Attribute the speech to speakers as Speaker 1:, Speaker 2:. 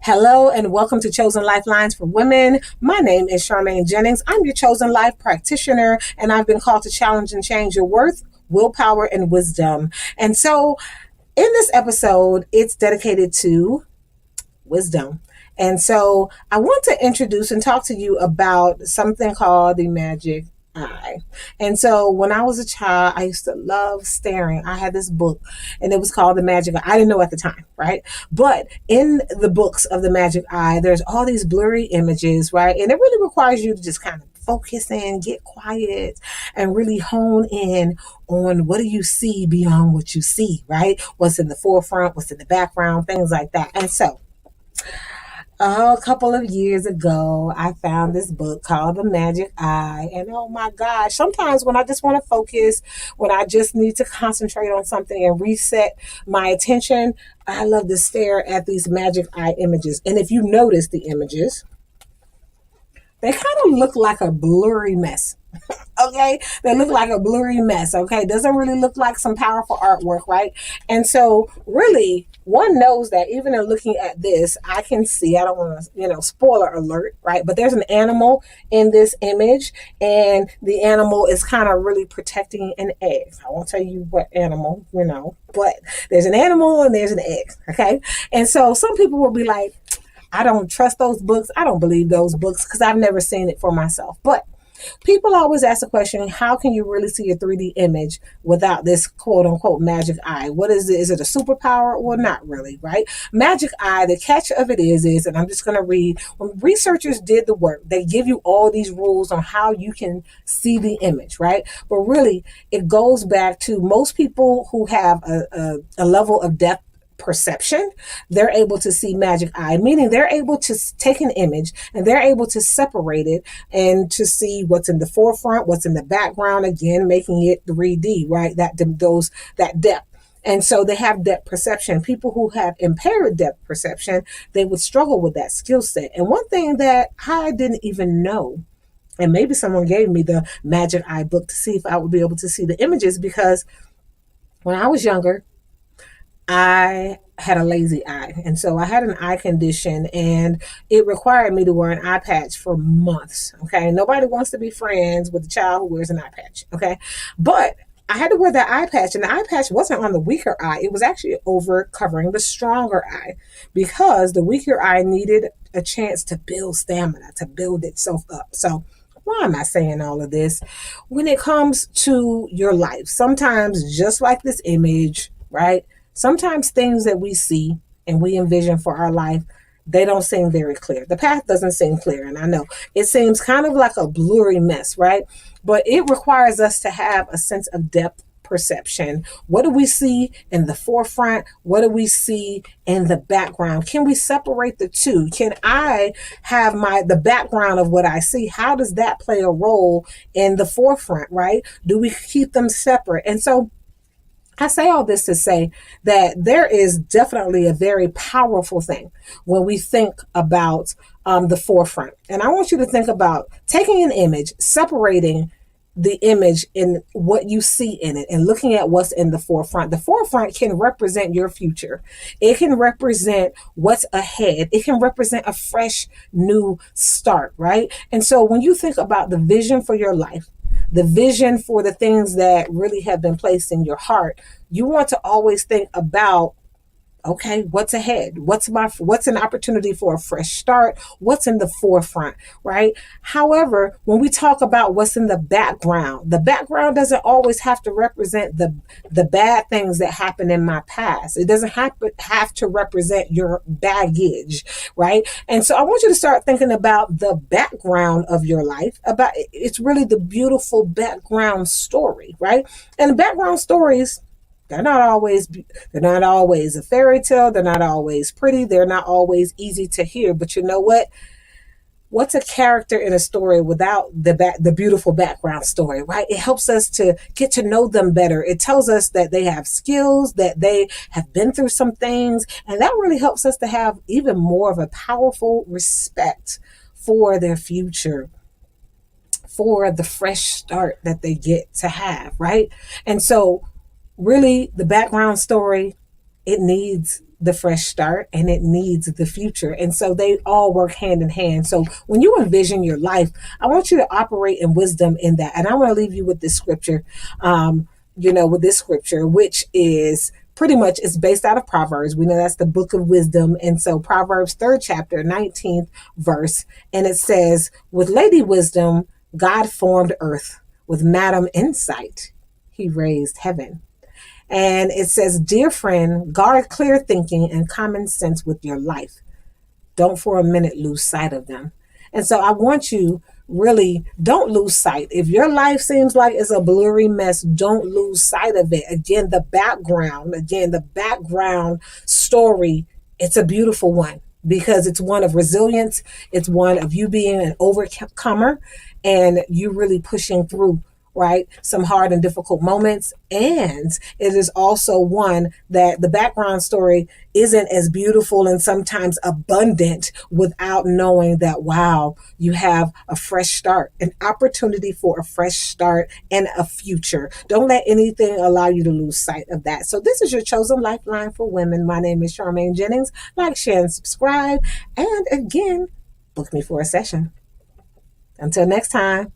Speaker 1: Hello and welcome to Chosen Lifelines for Women. My name is Charmaine Jennings. I'm your chosen life practitioner, and I've been called to challenge and change your worth, willpower, and wisdom. And so in this episode, it's dedicated to wisdom. And so I want to introduce and talk to you about something called the magic eye. And so when I was a child, I used to love staring. I had this book and it was called The Magic Eye. I didn't know at the time, right? But in the books of The Magic Eye, there's all these blurry images, right? And it really requires you to just kind of focus in, get quiet, and really hone in on what do you see beyond what you see, right? What's in the forefront, what's in the background, things like that. And so a couple of years ago, I found this book called The Magic Eye. And oh my gosh, sometimes when I just want to focus, when I just need to concentrate on something and reset my attention, I love to stare at these magic eye images. And if you notice the images, they kind of look like a blurry mess. Okay, they look like a blurry mess. Okay, doesn't really look like some powerful artwork, right? And so really one knows that even in looking at this, I can see, I don't want to, spoiler alert, right? But there's an animal in this image, and the animal is kind of really protecting an egg. I won't tell you what animal, but there's an animal and there's an egg. Okay, and so some people will be like, I don't trust those books. I don't believe those books because I've never seen it for myself. But people always ask the question, how can you really see a 3D image without this quote unquote magic eye? What is it? Is it a superpower? Well, not really, right? Magic eye, the catch of it is, and I'm just going to read, when researchers did the work, they give you all these rules on how you can see the image, right? But really, it goes back to most people who have a level of depth perception, they're able to see magic eye, meaning they're able to take an image and they're able to separate it and to see what's in the forefront, what's in the background, again, making it 3D, right? That depth. And so they have depth perception. People who have impaired depth perception, they would struggle with that skill set. And one thing that I didn't even know, and maybe someone gave me the magic eye book to see if I would be able to see the images, because when I was younger, I had a lazy eye. And so I had an eye condition and it required me to wear an eye patch for months. Okay. Nobody wants to be friends with a child who wears an eye patch. Okay. But I had to wear that eye patch, and the eye patch wasn't on the weaker eye. It was actually over covering the stronger eye, because the weaker eye needed a chance to build stamina, to build itself up. So why am I saying all of this? When it comes to your life, sometimes just like this image, right? Sometimes things that we see and we envision for our life, they don't seem very clear. The path doesn't seem clear. And I know it seems kind of like a blurry mess, right? But it requires us to have a sense of depth perception. What do we see in the forefront? What do we see in the background? Can we separate the two? Can I have the background of what I see? How does that play a role in the forefront, right? Do we keep them separate? And so I say all this to say that there is definitely a very powerful thing when we think about the forefront. And I want you to think about taking an image, separating the image in what you see in it, and looking at what's in the forefront. The forefront can represent your future. It can represent what's ahead. It can represent a fresh new start, right? And so when you think about the vision for your life, the vision for the things that really have been placed in your heart, you want to always think about, okay, what's ahead? What's an opportunity for a fresh start? What's in the forefront, right? However, when we talk about what's in the background doesn't always have to represent the bad things that happened in my past. It doesn't have to represent your baggage, right? And so I want you to start thinking about the background of your life. It's really the beautiful background story, right? And the background stories, they're not always a fairy tale. They're not always pretty. They're not always easy to hear. But you know what? What's a character in a story without the beautiful background story, right? It helps us to get to know them better. It tells us that they have skills, that they have been through some things. And that really helps us to have even more of a powerful respect for their future, for the fresh start that they get to have, right? And so, really, the background story, it needs the fresh start and it needs the future. And so they all work hand in hand. So when you envision your life, I want you to operate in wisdom in that. And I want to leave you with this scripture, with this scripture, which is pretty much, it's based out of Proverbs. We know that's the book of wisdom. And so Proverbs 3rd chapter, 19th verse, and it says, with Lady Wisdom, God formed earth. With Madam Insight, he raised heaven. And it says, dear friend, guard clear thinking and common sense with your life. Don't for a minute lose sight of them. And so I want you, really, don't lose sight. If your life seems like it's a blurry mess, don't lose sight of it. Again, the background story, it's a beautiful one because it's one of resilience. It's one of you being an overcomer and you really pushing through, right, some hard and difficult moments. And it is also one that the background story isn't as beautiful and sometimes abundant without knowing that, wow, you have a fresh start, an opportunity for a fresh start and a future. Don't let anything allow you to lose sight of that. So this is your chosen lifeline for women. My name is Charmaine Jennings. Like, share, and subscribe. And again, book me for a session. Until next time.